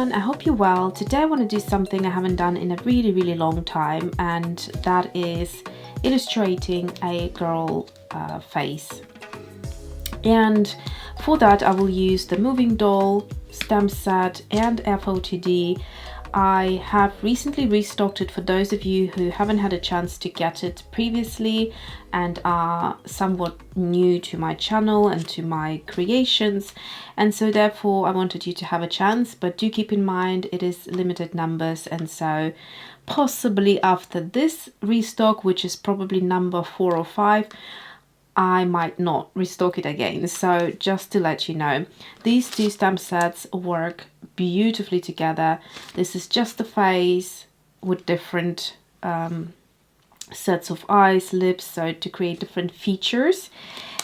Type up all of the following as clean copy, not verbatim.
everyone, I hope you're well. Today I want to do something I haven't done in a really long time, and that is illustrating a girl face. And for that I will use the moving doll, stamp set and FOTD. I have recently restocked it for those of you who haven't had a chance to get it previously and are somewhat new to my channel and to my creations, and so therefore I wanted you to have a chance, but do keep in mind it is limited numbers, and so possibly after this restock, which is probably number 4 or 5, I might not restock it again. So just to let you know, these two stamp sets work beautifully together. This is just the face with different sets of eyes, lips, so to create different features.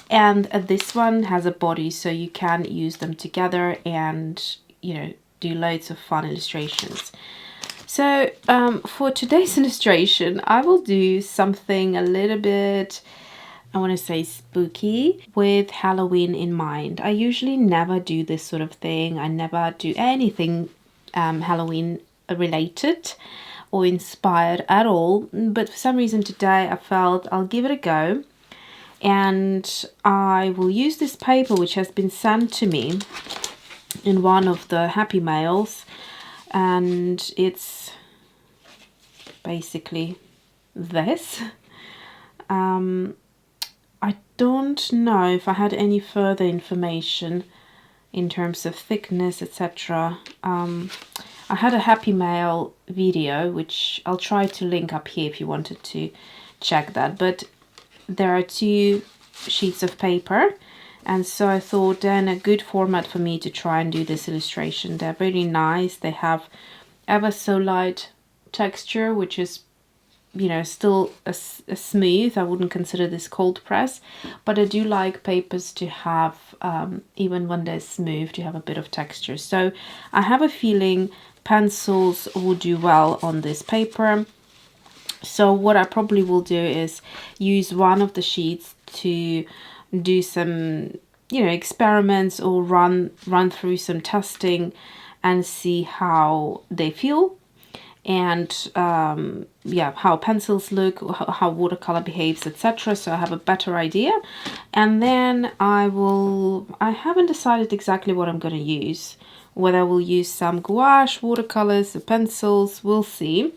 And this one has a body, so you can use them together and, you know, do loads of fun illustrations. So for today's illustration, I will do something a little bit, I want to say, spooky, with Halloween in mind. I usually never do this sort of thing. I never do anything Halloween related or inspired at all. But for some reason today I felt I'll give it a go. And I will use this paper which has been sent to me in one of the Happy Mails. And it's basically this. I don't know if I had any further information in terms of thickness, etc. I had a Happy Mail video, which I'll try to link up here if you wanted to check that. But there are 2 sheets of paper, and so I thought then a good format for me to try and do this illustration. They're really nice. They have ever so light texture, which is, you know, still a smooth. I wouldn't consider this cold press, but I do like papers to have, even when they're smooth, to have a bit of texture. So I have a feeling pencils will do well on this paper. So what I probably will do is use one of the sheets to do some, you know, experiments or run through some testing and see how they feel. And yeah, how pencils look, how watercolor behaves, etc. So I have a better idea. And then I haven't decided exactly what I'm going to use, whether I will use some gouache, watercolors, or pencils, we'll see.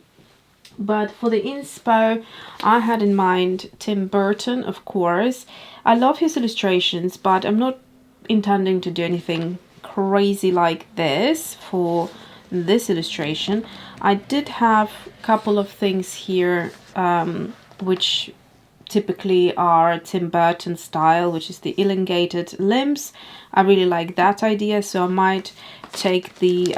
But for the inspo, I had in mind Tim Burton, of course. I love his illustrations, but I'm not intending to do anything crazy like this for this illustration. I did have a couple of things here which typically are Tim Burton style, which is the elongated limbs. I really like that idea, so I might take the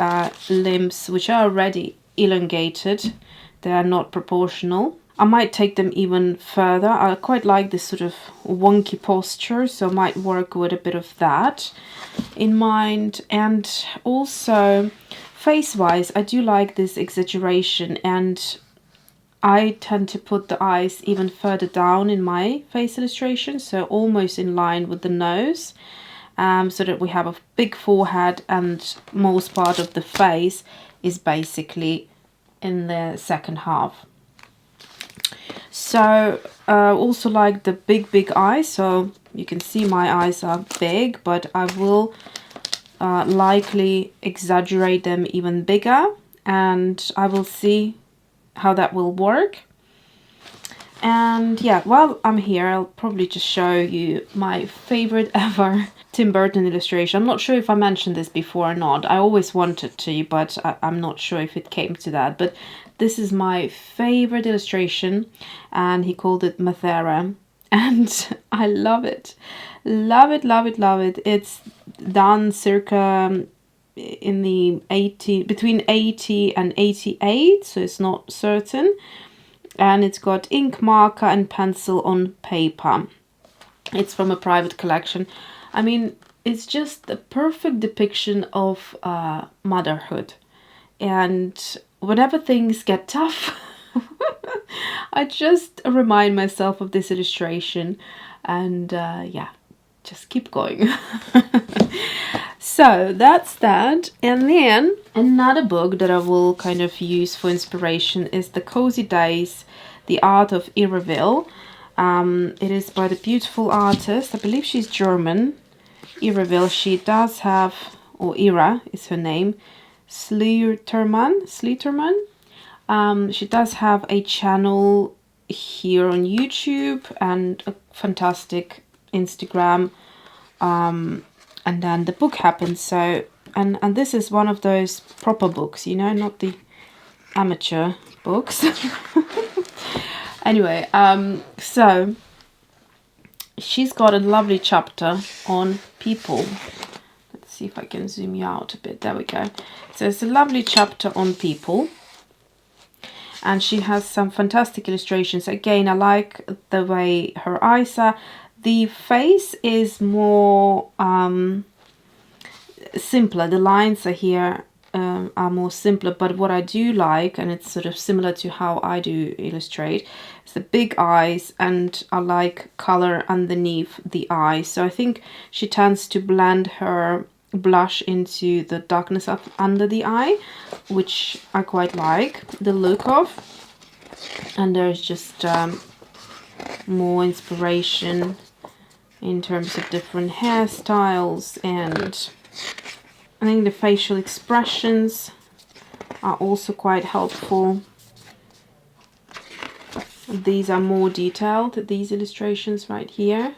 limbs which are already elongated. They are not proportional. I might take them even further. I quite like this sort of wonky posture, so I might work with a bit of that in mind. And also face-wise, I do like this exaggeration, and I tend to put the eyes even further down in my face illustration, so almost in line with the nose, so that we have a big forehead and most part of the face is basically in the second half. So also like the big eyes, so you can see my eyes are big, but I will likely exaggerate them even bigger, and I will see how that will work. And yeah, while I'm here, I'll probably just show you my favorite ever Tim Burton illustration. I'm not sure if I mentioned this before or not. I always wanted to, but I'm not sure if it came to that. But this is my favorite illustration, and he called it Mathera, and I love it. Love it, love it, love it. It's done circa in the between 80 and 88, so it's not certain. And it's got ink, marker and pencil on paper. It's from a private collection. I mean, it's just the perfect depiction of motherhood. And whenever things get tough, I just remind myself of this illustration, and yeah, just keep going. So that's that. And then another book that I will kind of use for inspiration is The Cozy Days, The Art of Iraville. It is by the beautiful artist, I believe she's German, Iraville. She does have, or Ira is her name, Sliterman. She does have a channel here on YouTube and a fantastic Instagram. And then the book happened. So, and this is one of those proper books, you know, not the amateur books. Anyway, so she's got a lovely chapter on people. Let's see if I can zoom you out a bit. There we go. So it's a lovely chapter on people. And she has some fantastic illustrations. Again, I like the way her eyes are. The face is more simpler. The lines are here are more simpler. But what I do like, and it's sort of similar to how I do illustrate, is the big eyes, and I like color underneath the eyes. So I think she tends to blend her blush into the darkness up under the eye, which I quite like the look of. And there's just more inspiration in terms of different hairstyles, and I think the facial expressions are also quite helpful. These are more detailed, these illustrations right here.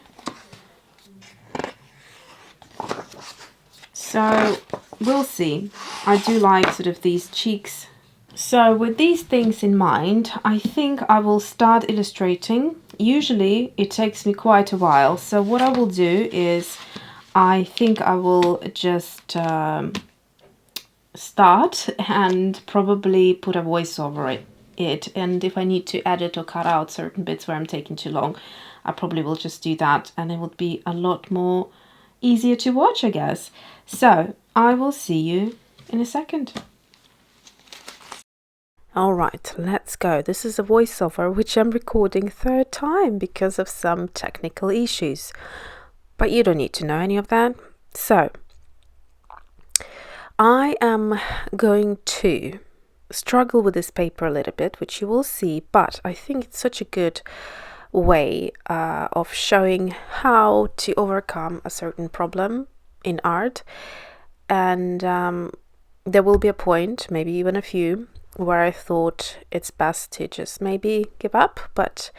So we'll see. I do like sort of these cheeks. So with these things in mind, I think I will start illustrating. Usually it takes me quite a while. So what I will do is, I think I will just start and probably put a voiceover it. And if I need to edit or cut out certain bits where I'm taking too long, I probably will just do that. And it would be a lot more easier to watch, I guess. So I will see you in a second. All right, let's go. This is a voiceover which I'm recording third time because of some technical issues. But you don't need to know any of that. So I am going to struggle with this paper a little bit, which you will see, but I think it's such a good way of showing how to overcome a certain problem in art. And there will be a point, maybe even a few, where I thought it's best to just maybe give up, but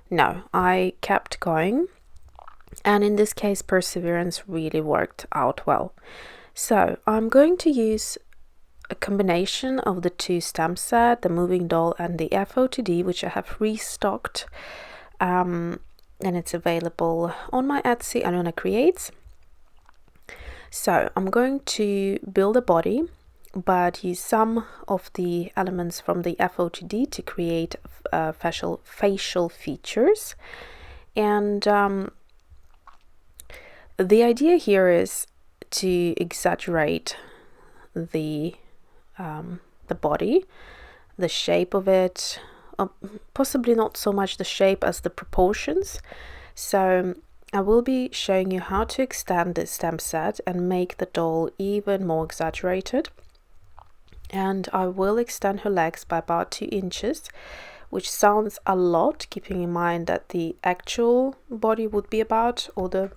no, I kept going. And in this case, perseverance really worked out well. So I'm going to use a combination of the two stamp set, the moving doll and the FOTD, which I have restocked. And it's available on my Etsy, Alyona Creates. So I'm going to build a body, but use some of the elements from the FOTD to create facial features. And the idea here is to exaggerate the body, the shape of it, possibly not so much the shape as the proportions. So I will be showing you how to extend this stamp set and make the doll even more exaggerated. And I will extend her legs by about 2 inches, which sounds a lot, keeping in mind that the actual body would be about, or the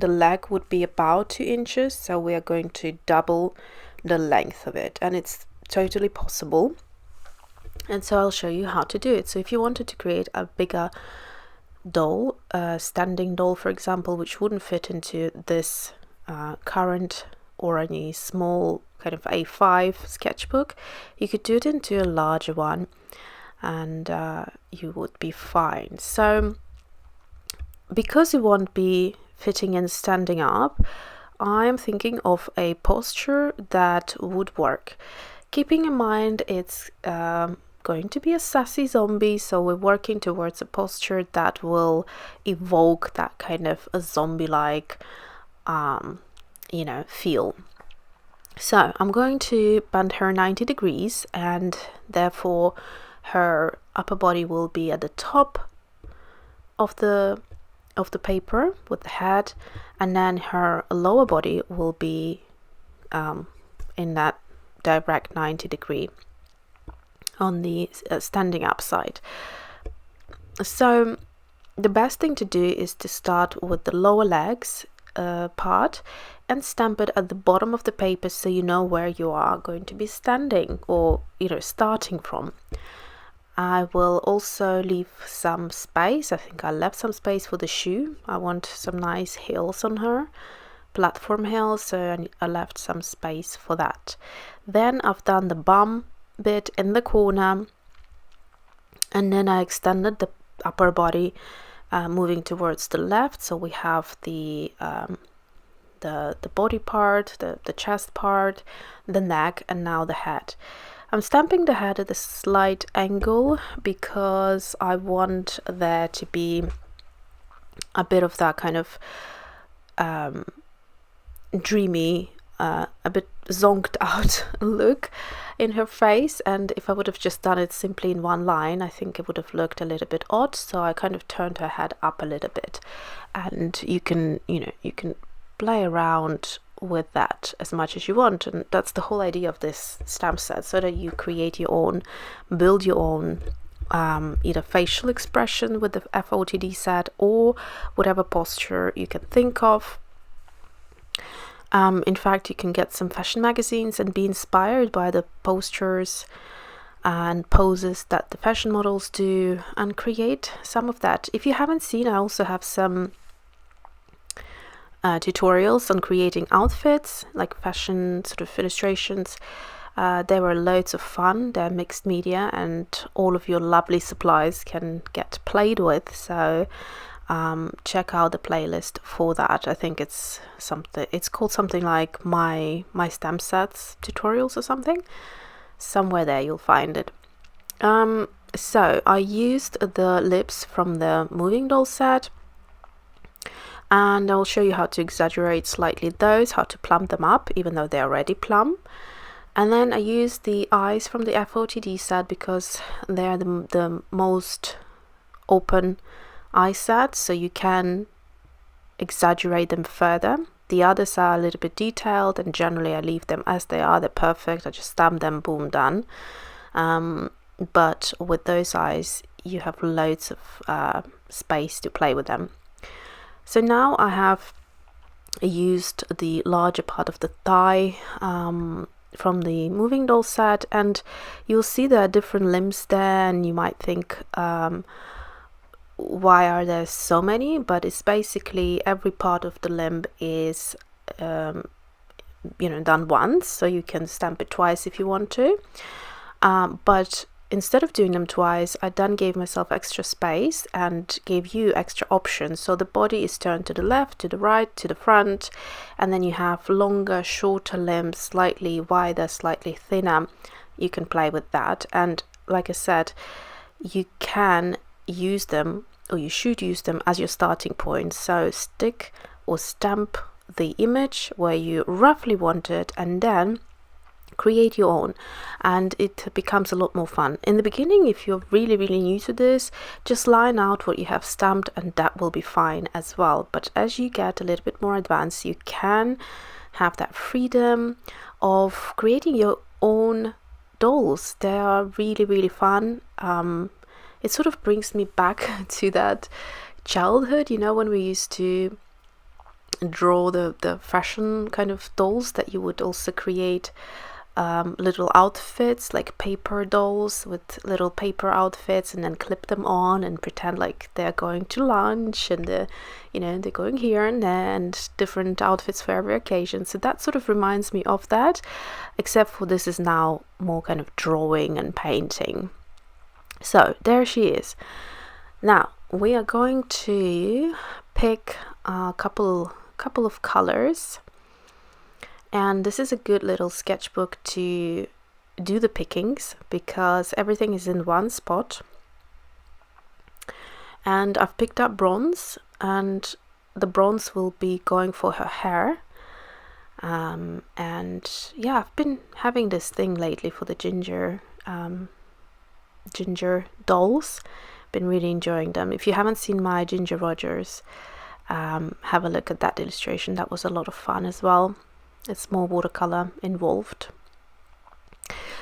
leg would be about 2 inches. So we are going to double the length of it, and it's totally possible. And so I'll show you how to do it. So if you wanted to create a bigger doll, a standing doll, for example, which wouldn't fit into this current or any small kind of A5 sketchbook, you could do it into a larger one, and you would be fine. So because you won't be fitting and standing up, I'm thinking of a posture that would work, keeping in mind it's going to be a sassy zombie, so we're working towards a posture that will evoke that kind of a zombie-like feel. So I'm going to bend her 90 degrees, and therefore her upper body will be at the top of the paper with the head, and then her lower body will be in that direct 90-degree on the standing up side. So the best thing to do is to start with the lower legs part and stamp it at the bottom of the paper, so you know where you are going to be standing, or starting from. I will also leave some space. I think I left some space for the shoe. I want some nice heels on her, platform heels, so I left some space for that. Then I've done the bum bit in the corner, and then I extended the upper body, moving towards the left, so we have the body part, the chest part, the neck, and now the head. I'm stamping the head at a slight angle because I want there to be a bit of that kind of dreamy, a bit zonked out look in her face, and if I would have just done it simply in one line, I think it would have looked a little bit odd. So I kind of turned her head up a little bit, and you can play around with that as much as you want, and that's the whole idea of this stamp set, so that you create your own, build your own either facial expression with the FOTD set, or whatever posture you can think of. In fact, you can get some fashion magazines and be inspired by the postures and poses that the fashion models do, and create some of that. If you haven't seen, I also have some tutorials on creating outfits, like fashion sort of illustrations. They were loads of fun. They're mixed media, and all of your lovely supplies can get played with. So check out the playlist for that. I think it's called something like my stamp sets tutorials or something. Somewhere there you'll find it. So I used the lips from the moving doll set, and I'll show you how to exaggerate slightly those, how to plump them up even though they're already plump. And then I used the eyes from the FOTD set because they're the most open eye set, so you can exaggerate them further. The others are a little bit detailed, and generally I leave them as they are. They're perfect. I just stamp them, boom, done. But with those eyes you have loads of space to play with them. So now I have used the larger part of the thigh from the moving doll set, and you'll see there are different limbs there, and you might think, why are there so many? But it's basically every part of the limb is done once, so you can stamp it twice if you want to, but instead of doing them twice, I then gave myself extra space and gave you extra options. So the body is turned to the left, to the right, to the front, and then you have longer, shorter limbs, slightly wider, slightly thinner. You can play with that, and like I said, you can use them, or you should use them as your starting point. So stick or stamp the image where you roughly want it, and then create your own, and it becomes a lot more fun. In the beginning, if you're really new to this, just line out what you have stamped, and that will be fine as well. But as you get a little bit more advanced, you can have that freedom of creating your own dolls. They are really fun. It sort of brings me back to that childhood, when we used to draw the fashion kind of dolls, that you would also create little outfits, like paper dolls with little paper outfits, and then clip them on and pretend like they're going to lunch, and they're going here and there, and different outfits for every occasion. So that sort of reminds me of that, except for this is now more kind of drawing and painting. So there she is. Now we are going to pick a couple of colors, and this is a good little sketchbook to do the pickings because everything is in one spot. And I've picked up bronze, and the bronze will be going for her hair. And yeah, I've been having this thing lately for the ginger dolls. Been really enjoying them. If you haven't seen my Ginger Rogers, have a look at that illustration. That was a lot of fun as well. It's more watercolor involved.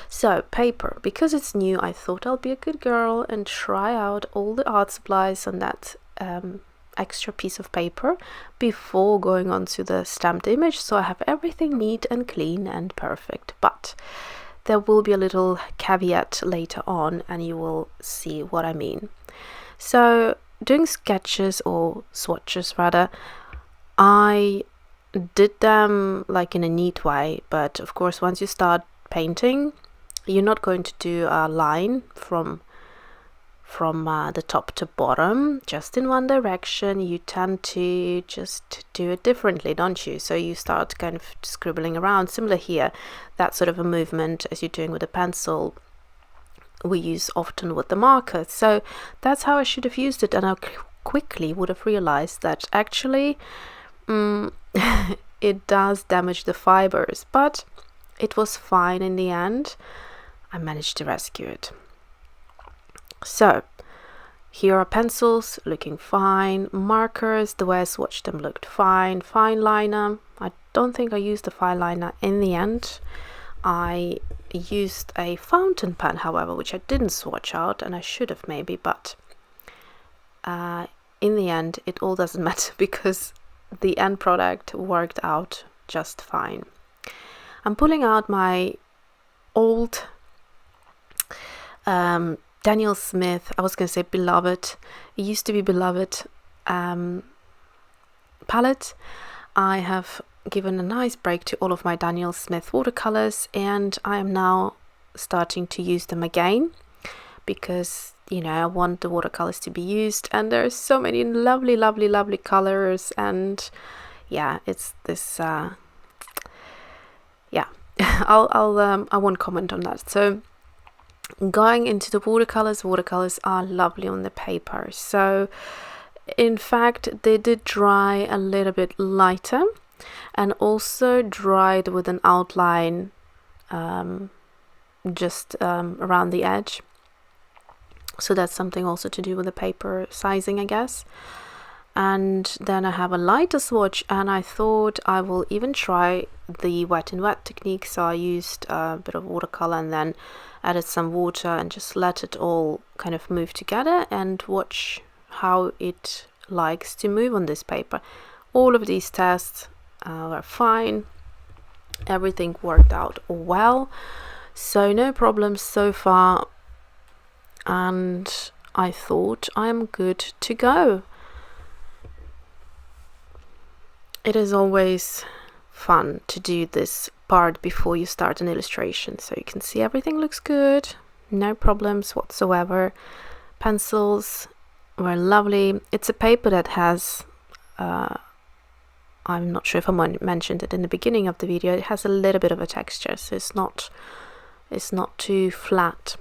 So paper, because it's new, I thought I'll be a good girl and try out all the art supplies on that extra piece of paper before going on to the stamped image, so I have everything neat and clean and perfect. But there will be a little caveat later on and you will see what I mean. So doing sketches, or swatches rather, I did them like in a neat way, but of course once you start painting, you're not going to do a line from the top to bottom just in one direction. You tend to just do it differently, don't you? So you start kind of scribbling around. Similar here, that sort of a movement as you're doing with a pencil we use often with the marker. So that's how I should have used it, and I quickly would have realized that actually it does damage the fibers, but it was fine in the end. I managed to rescue it. So here are pencils looking fine, markers, the way I swatched them looked fine, Fineliner. I don't think I used the Fineliner in the end. I used a fountain pen, however, which I didn't swatch out, and I should have maybe, but in the end it all doesn't matter because the end product worked out just fine. I'm pulling out my old Daniel Smith, I was going to say beloved, it used to be beloved palette. I have given a nice break to all of my Daniel Smith watercolors, and I am now starting to use them again because, you know, I want the watercolors to be used, and there are so many lovely colors, and yeah, it's this yeah, I won't comment on that. So going into the watercolors are lovely on the paper. So in fact they did dry a little bit lighter, and also dried with an outline just around the edge. So that's something also to do with the paper sizing, I guess. And then I have a lighter swatch, and I thought I will even try the wet in wet technique. So I used a bit of watercolor and then added some water and just let it all kind of move together and watch how it likes to move on this paper. All of these tests were fine. Everything worked out well, so no problems so far, and I thought I'm good to go. It is always fun to do this part before you start an illustration, so you can see everything looks good, no problems whatsoever. Pencils were lovely. It's a paper that has I'm not sure if I mentioned it in the beginning of the video, it has a little bit of a texture, so it's not too flat.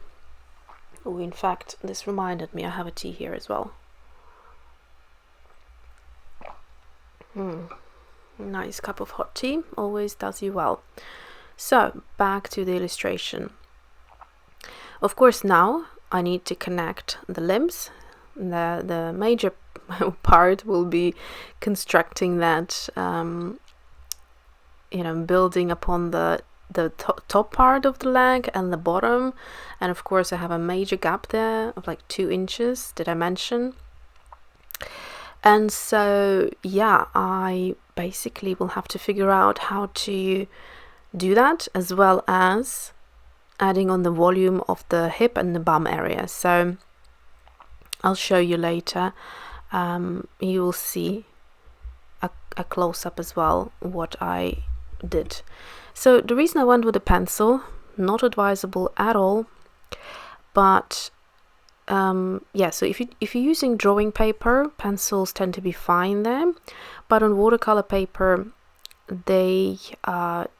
Oh, in fact, this reminded me I have a tea here as well. Nice cup of hot tea always does you well. So back to the illustration. Of course, now I need to connect the limbs. The major part will be constructing that, you know, building upon the top part of the leg and the bottom, and of course I have a major gap there of like 2 inches, did I mention? And so yeah, I basically will have to figure out how to do that, as well as adding on the volume of the hip and the bum area. So I'll show you later. You will see a close-up as well what I did. So the reason I went with a pencil, not advisable at all, but yeah, so if you're using drawing paper, pencils tend to be fine there, but on watercolor paper they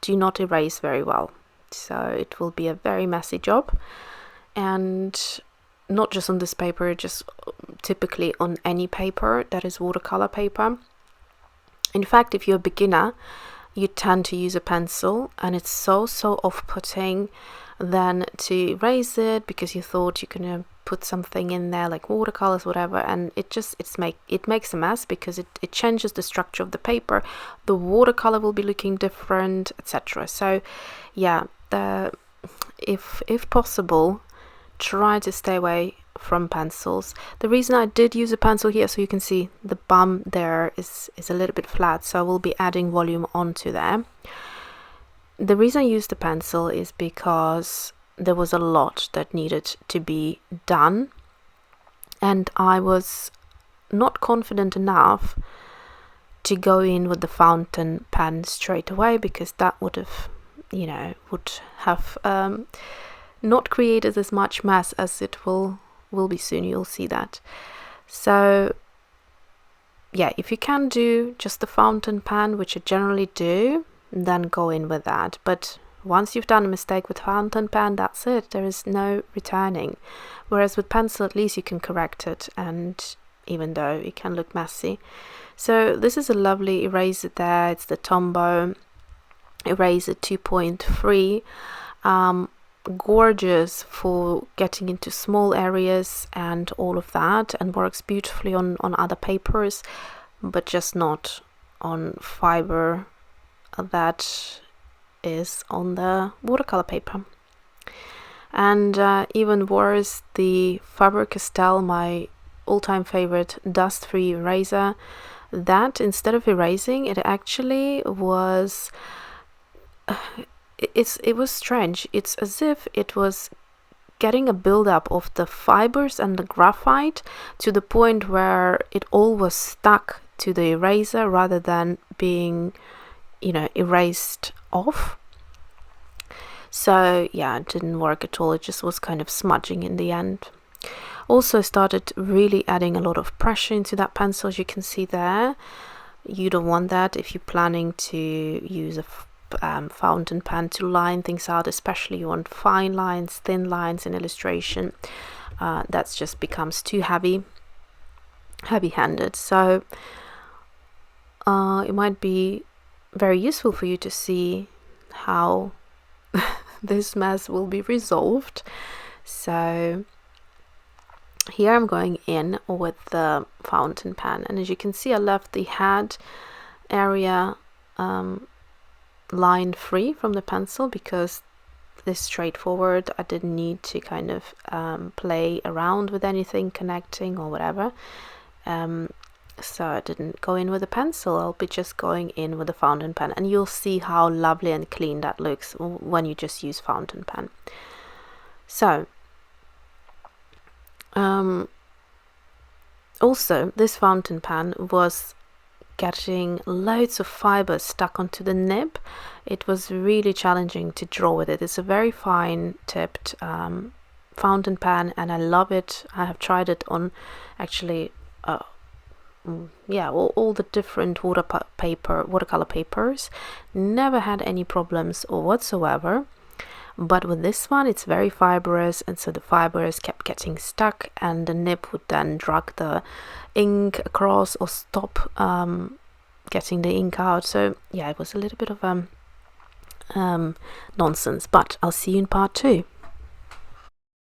do not erase very well, so it will be a very messy job. And not just on this paper, just typically on any paper that is watercolor paper. In fact, if you're a beginner, you tend to use a pencil, and it's so off-putting then to erase it because you thought you're gonna put something in there like watercolors, whatever, and it makes a mess because it changes the structure of the paper. The watercolor will be looking different, etc. So yeah, if possible, try to stay away from pencils. The reason I did use a pencil here, so you can see the bum there is a little bit flat, so I will be adding volume onto there. The reason I used the pencil is because there was a lot that needed to be done, and I was not confident enough to go in with the fountain pen straight away, because that would have, not created as much mess as it will be soon. You'll see that. So yeah, if you can do just the fountain pen, which I generally do, then go in with that. But once you've done a mistake with fountain pen, that's it. There is no returning. Whereas with pencil, at least you can correct it, and even though it can look messy. So this is a lovely eraser there. It's the Tombow eraser 2.3. Gorgeous for getting into small areas and all of that, and works beautifully on other papers, but just not on fiber that is on the watercolor paper. And even worse, the Faber-Castell, my all-time favorite dust-free eraser, that instead of erasing, it actually was it was strange. It's as if it was getting a build-up of the fibers and the graphite to the point where it all was stuck to the eraser rather than being, erased off. So yeah, it didn't work at all. It just was kind of smudging in the end. Also started really adding a lot of pressure into that pencil, as you can see there. You don't want that if you're planning to use a fountain pen to line things out, especially you want fine lines, thin lines in illustration. That just becomes too heavy-handed. So it might be very useful for you to see how this mess will be resolved. So here I'm going in with the fountain pen, and as you can see, I left the head area line free from the pencil because this is straightforward. I didn't need to kind of play around with anything, connecting or whatever. So I didn't go in with a pencil. I'll be just going in with a fountain pen, and you'll see how lovely and clean that looks when you just use fountain pen. So also this fountain pen was getting loads of fibers stuck onto the nib. It was really challenging to draw with it. It's a very fine tipped fountain pen, and I love it. I have tried it on actually all the different watercolor papers. Never had any problems or whatsoever. But with this one, it's very fibrous, and so the fibers kept getting stuck, and the nib would then drag the ink across or stop getting the ink out. So yeah, it was a little bit of nonsense, but I'll see you in part 2.